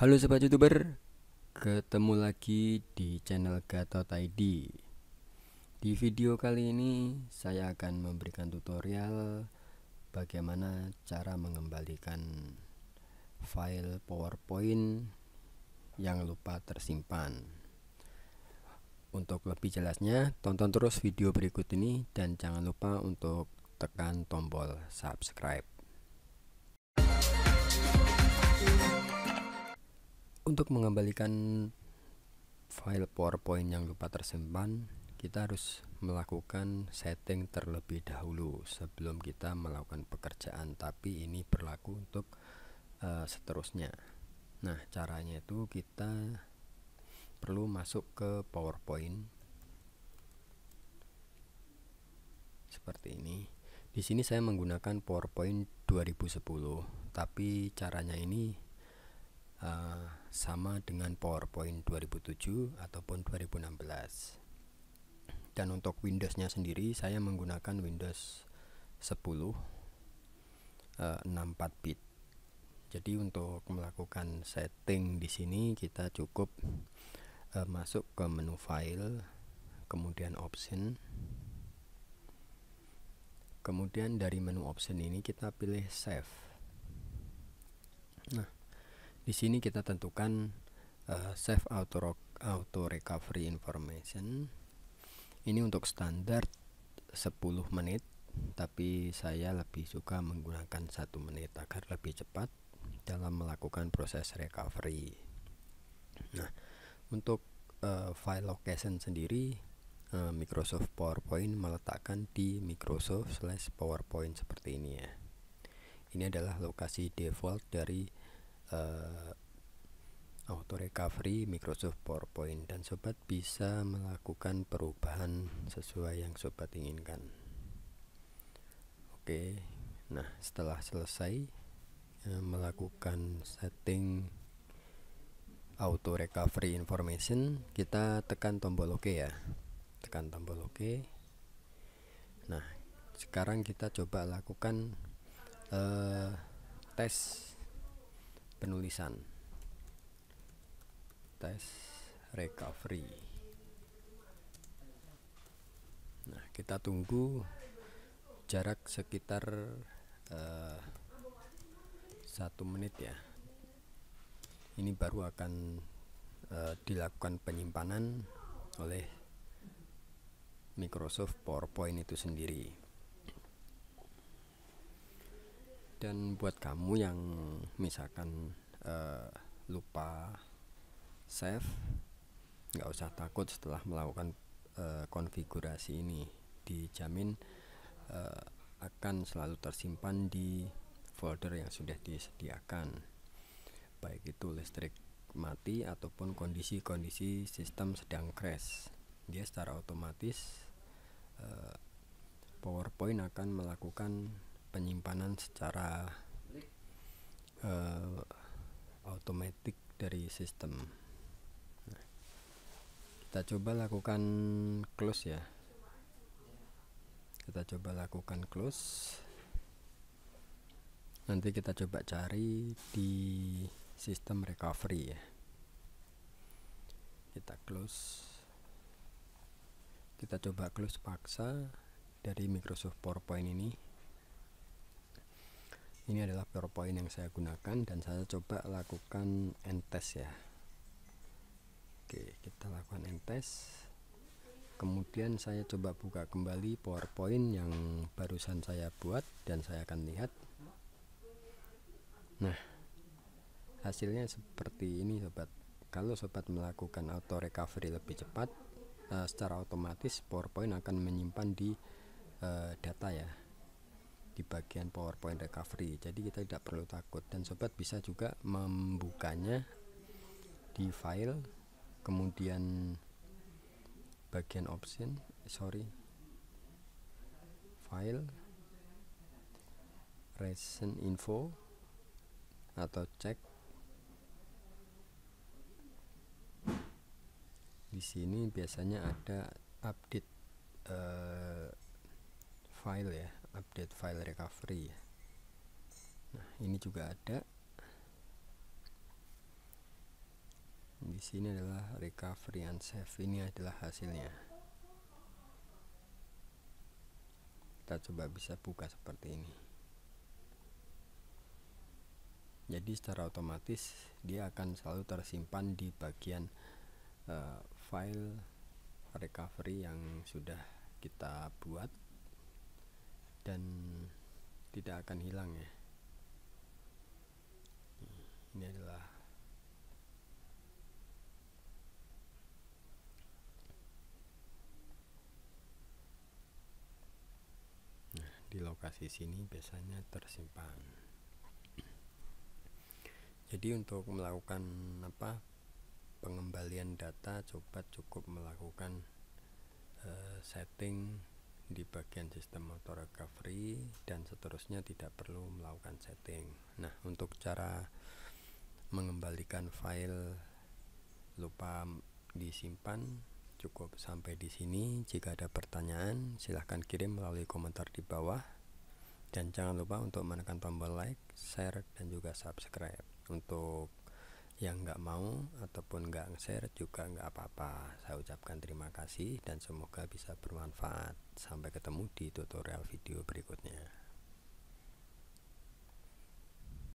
Halo sobat youtuber, ketemu lagi di channel Gatot ID. Di video kali ini saya akan memberikan tutorial bagaimana cara mengembalikan file PowerPoint yang lupa tersimpan. Untuk lebih jelasnya, tonton terus video berikut ini dan jangan lupa untuk tekan tombol subscribe. Untuk mengembalikan file PowerPoint yang lupa tersimpan, kita harus melakukan setting terlebih dahulu sebelum kita melakukan pekerjaan, tapi ini berlaku untuk seterusnya. Nah, caranya itu kita perlu masuk ke PowerPoint seperti ini. Di sini saya menggunakan PowerPoint 2010, tapi caranya ini sama dengan PowerPoint 2007 ataupun 2016. Dan untuk Windows-nya sendiri saya menggunakan Windows 10 64 bit. Jadi untuk melakukan setting di sini kita cukup masuk ke menu file, kemudian option. Kemudian dari menu option ini kita pilih save. Nah, di sini kita tentukan save auto recovery information. Ini untuk standar 10 menit, tapi saya lebih suka menggunakan 1 menit agar lebih cepat dalam melakukan proses recovery. Nah, untuk file location sendiri, Microsoft PowerPoint meletakkan di Microsoft/PowerPoint seperti ini ya. Ini adalah lokasi default dari auto recovery Microsoft PowerPoint, dan sobat bisa melakukan perubahan sesuai yang sobat inginkan. Oke, nah setelah selesai melakukan setting auto recovery information, kita tekan tombol OK ya. Tekan tombol OK. Nah, sekarang kita coba lakukan tes penulisan, tes recovery. Nah, kita tunggu jarak sekitar 1 menit ya. Ini baru akan dilakukan penyimpanan oleh Microsoft PowerPoint itu sendiri. Dan buat kamu yang misalkan lupa save, nggak usah takut. Setelah melakukan konfigurasi ini, dijamin akan selalu tersimpan di folder yang sudah disediakan, baik itu listrik mati ataupun kondisi-kondisi sistem sedang crash. Dia secara otomatis PowerPoint akan melakukan penyimpanan secara otomatis dari sistem. Nah, kita coba lakukan close ya. Kita coba lakukan close. Nanti kita coba cari di sistem recovery ya. Kita close. Kita coba close paksa dari Microsoft PowerPoint ini. Ini adalah PowerPoint yang saya gunakan dan saya coba lakukan end test ya. Oke, kita lakukan end test. Kemudian saya coba buka kembali PowerPoint yang barusan saya buat dan saya akan lihat. Nah, hasilnya seperti ini sobat. Kalau sobat melakukan auto recovery lebih cepat, secara otomatis PowerPoint akan menyimpan di data ya, di bagian PowerPoint recovery. Jadi kita tidak perlu takut, dan sobat bisa juga membukanya di file, kemudian bagian option, file, recent info atau cek. Di sini biasanya ada update file ya, update file recovery. Nah, ini juga ada. Di sini adalah recovery and save. Ini adalah hasilnya. Kita coba bisa buka seperti ini. Jadi secara otomatis dia akan selalu tersimpan di bagian file recovery yang sudah kita buat dan tidak akan hilang ya. Ini adalah di lokasi sini biasanya tersimpan. Jadi untuk melakukan pengembalian data, coba cukup melakukan setting di bagian sistem auto recovery dan seterusnya, tidak perlu melakukan setting. Nah, untuk cara mengembalikan file lupa disimpan cukup sampai di sini. Jika ada pertanyaan silahkan kirim melalui komentar di bawah, dan jangan lupa untuk menekan tombol like, share, dan juga subscribe. Untuk yang nggak mau ataupun nggak share juga nggak apa-apa. Saya ucapkan terima kasih dan semoga bisa bermanfaat. Sampai ketemu di tutorial video berikutnya.